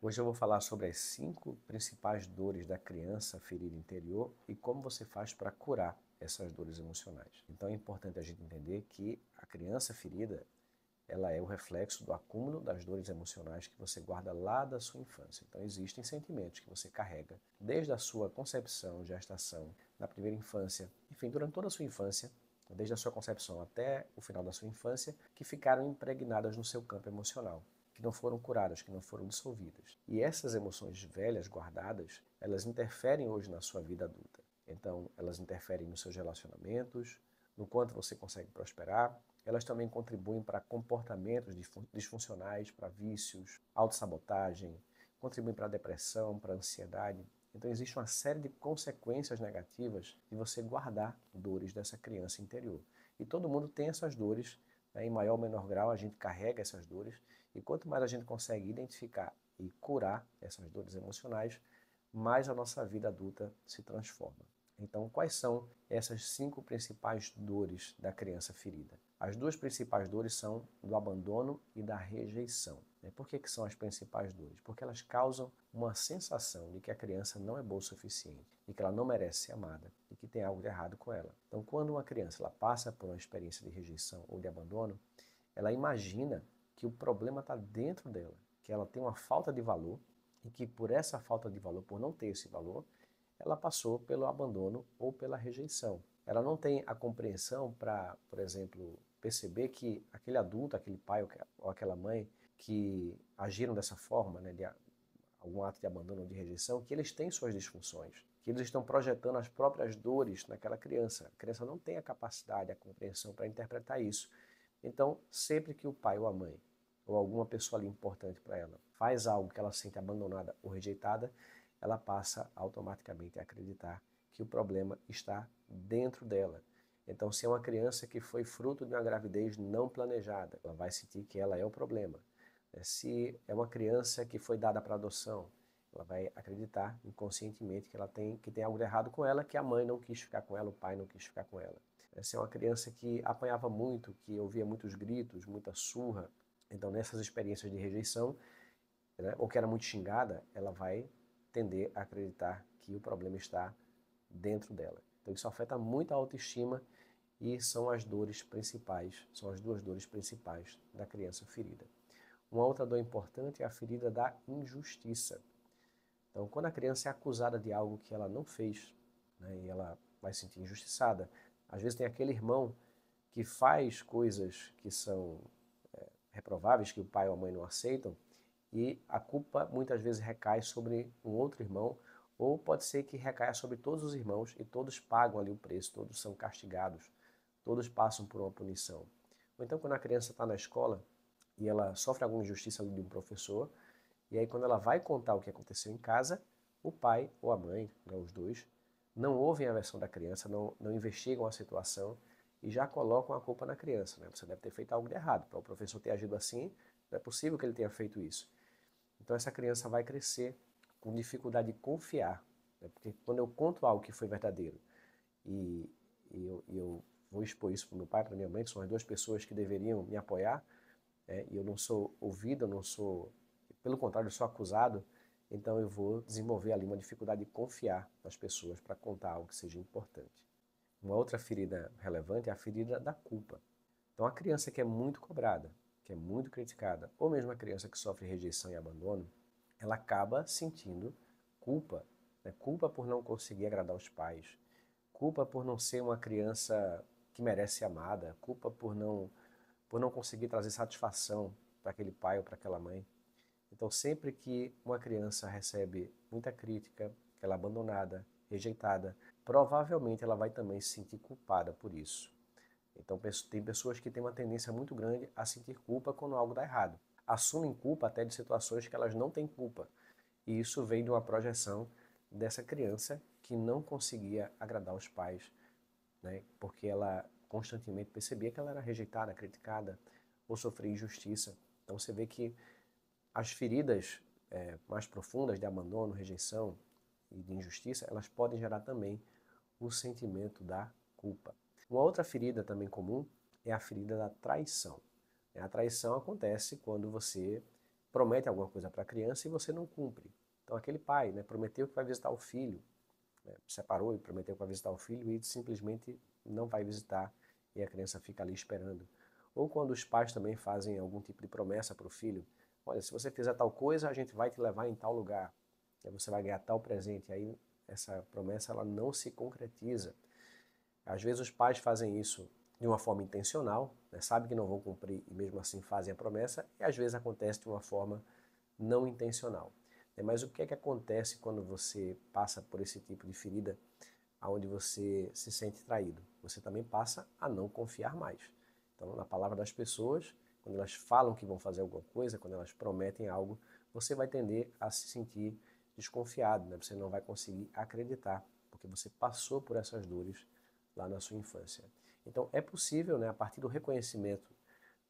Hoje eu vou falar sobre as 5 principais dores da criança ferida interior e como você faz para curar essas dores emocionais. Então é importante a gente entender que a criança ferida, ela é o reflexo do acúmulo das dores emocionais que você guarda lá da sua infância. Então existem sentimentos que você carrega desde a sua concepção, gestação, na primeira infância, enfim, durante toda a sua infância, desde a sua concepção até o final da sua infância, que ficaram impregnadas no seu campo emocional, que não foram curadas, que não foram dissolvidas. E essas emoções velhas, guardadas, elas interferem hoje na sua vida adulta. Então, elas interferem nos seus relacionamentos, no quanto você consegue prosperar. Elas também contribuem para comportamentos disfuncionais, para vícios, autossabotagem, contribuem para a depressão, para a ansiedade. Então, existe uma série de consequências negativas de você guardar dores dessa criança interior. E todo mundo tem essas dores, né? Em maior ou menor grau, a gente carrega essas dores. E quanto mais a gente consegue identificar e curar essas dores emocionais, mais a nossa vida adulta se transforma. Então, quais são essas 5 principais dores da criança ferida? As 2 principais dores são do abandono e da rejeição. Por que são as principais dores? Porque elas causam uma sensação de que a criança não é boa o suficiente, de que ela não merece ser amada e que tem algo de errado com ela. Então, quando uma criança ela passa por uma experiência de rejeição ou de abandono, ela imagina que o problema está dentro dela, que ela tem uma falta de valor e que por essa falta de valor, por não ter esse valor, ela passou pelo abandono ou pela rejeição. Ela não tem a compreensão para, por exemplo, perceber que aquele adulto, aquele pai ou aquela mãe que agiram dessa forma, né, de algum ato de abandono ou de rejeição, que eles têm suas disfunções, que eles estão projetando as próprias dores naquela criança. A criança não tem a capacidade, a compreensão para interpretar isso. Então, sempre que o pai ou a mãe, ou alguma pessoa ali importante para ela, faz algo que ela sente abandonada ou rejeitada, ela passa automaticamente a acreditar que o problema está dentro dela. Então, se é uma criança que foi fruto de uma gravidez não planejada, ela vai sentir que ela é o problema. Se é uma criança que foi dada para adoção, ela vai acreditar inconscientemente que tem algo de errado com ela, que a mãe não quis ficar com ela, o pai não quis ficar com ela. Se é uma criança que apanhava muito, que ouvia muitos gritos, muita surra, então nessas experiências de rejeição, né, ou que era muito xingada, ela vai tender a acreditar que o problema está dentro dela. Então isso afeta muito a autoestima e são as dores principais, são as 2 dores principais da criança ferida. Uma outra dor importante é a ferida da injustiça. Então, quando a criança é acusada de algo que ela não fez, né, e ela vai se sentir injustiçada, às vezes tem aquele irmão que faz coisas que são reprováveis, que o pai ou a mãe não aceitam, e a culpa muitas vezes recai sobre um outro irmão, ou pode ser que recaia sobre todos os irmãos e todos pagam ali o preço, todos são castigados, todos passam por uma punição. Ou então, quando a criança está na escola e ela sofre alguma injustiça ali de um professor, e aí quando ela vai contar o que aconteceu em casa, o pai ou a mãe, né, os dois, não ouvem a versão da criança, não investigam a situação e já colocam a culpa na criança. Né? Você deve ter feito algo de errado. Para o professor ter agido assim, não é possível que ele tenha feito isso. Então essa criança vai crescer com dificuldade de confiar. Né? Porque quando eu conto algo que foi verdadeiro e, eu vou expor isso para meu pai, para minha mãe, que são as 2 pessoas que deveriam me apoiar, e eu não sou ouvido, eu não sou, pelo contrário, eu sou acusado, então eu vou desenvolver ali uma dificuldade de confiar nas pessoas para contar algo que seja importante. Uma outra ferida relevante é a ferida da culpa. Então a criança que é muito cobrada, que é muito criticada, ou mesmo a criança que sofre rejeição e abandono, ela acaba sentindo culpa, né? Culpa por não conseguir agradar os pais, culpa por não ser uma criança que merece ser amada, culpa por não conseguir trazer satisfação para aquele pai ou para aquela mãe. Então, sempre que uma criança recebe muita crítica, que ela é abandonada, rejeitada, provavelmente ela vai também se sentir culpada por isso. Então, tem pessoas que têm uma tendência muito grande a sentir culpa quando algo dá errado. Assumem culpa até de situações que elas não têm culpa. E isso vem de uma projeção dessa criança que não conseguia agradar os pais, né? Porque ela constantemente percebia que ela era rejeitada, criticada ou sofria injustiça. Então você vê que as feridas mais profundas de abandono, rejeição e de injustiça, elas podem gerar também o sentimento da culpa. Uma outra ferida também comum é a ferida da traição. A traição acontece quando você promete alguma coisa para a criança e você não cumpre. Então aquele pai, né, prometeu que vai visitar o filho, né, separou e prometeu que vai visitar o filho e simplesmente não vai visitar e a criança fica ali esperando. Ou quando os pais também fazem algum tipo de promessa para o filho, olha, se você fizer tal coisa, a gente vai te levar em tal lugar, você vai ganhar tal presente. Aí essa promessa ela não se concretiza. Às vezes os pais fazem isso de uma forma intencional, né, sabem que não vão cumprir e mesmo assim fazem a promessa, e às vezes acontece de uma forma não intencional. Mas o que é que acontece quando você passa por esse tipo de ferida, onde você se sente traído? Você também passa a não confiar mais. Então, na palavra das pessoas, quando elas falam que vão fazer alguma coisa, quando elas prometem algo, você vai tender a se sentir desconfiado, né? Você não vai conseguir acreditar, porque você passou por essas dores lá na sua infância. Então, é possível, né, a partir do reconhecimento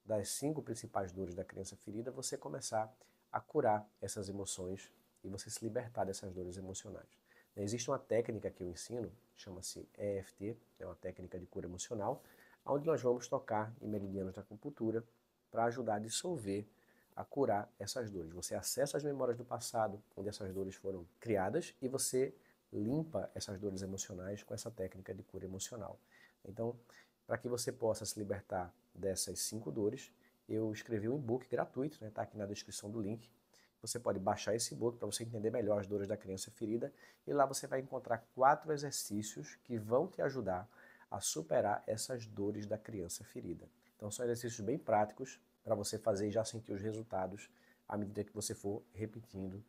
das 5 principais dores da criança ferida, você começar a curar essas emoções e você se libertar dessas dores emocionais. Existe uma técnica que eu ensino, chama-se EFT, é uma técnica de cura emocional, onde nós vamos tocar em meridianos da acupuntura para ajudar a dissolver, a curar essas dores. Você acessa as memórias do passado, onde essas dores foram criadas, e você limpa essas dores emocionais com essa técnica de cura emocional. Então, para que você possa se libertar dessas 5 dores, eu escrevi um e-book gratuito, está aqui na descrição do link. Você pode baixar esse e-book para você entender melhor as dores da criança ferida e lá você vai encontrar 4 exercícios que vão te ajudar a superar essas dores da criança ferida. Então são exercícios bem práticos para você fazer e já sentir os resultados à medida que você for repetindo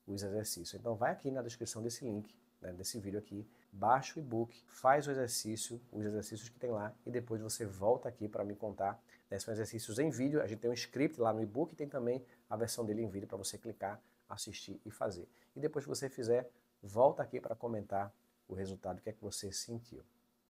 os exercícios. Então vai aqui na descrição desse link, né, desse vídeo aqui, baixa o e-book, faz o exercício, os exercícios que tem lá e depois você volta aqui para me contar. Né, são exercícios em vídeo, a gente tem um script lá no e-book e tem também a versão dele em vídeo para você clicar, assistir e fazer. E depois que você fizer, volta aqui para comentar o resultado, o que é que você sentiu.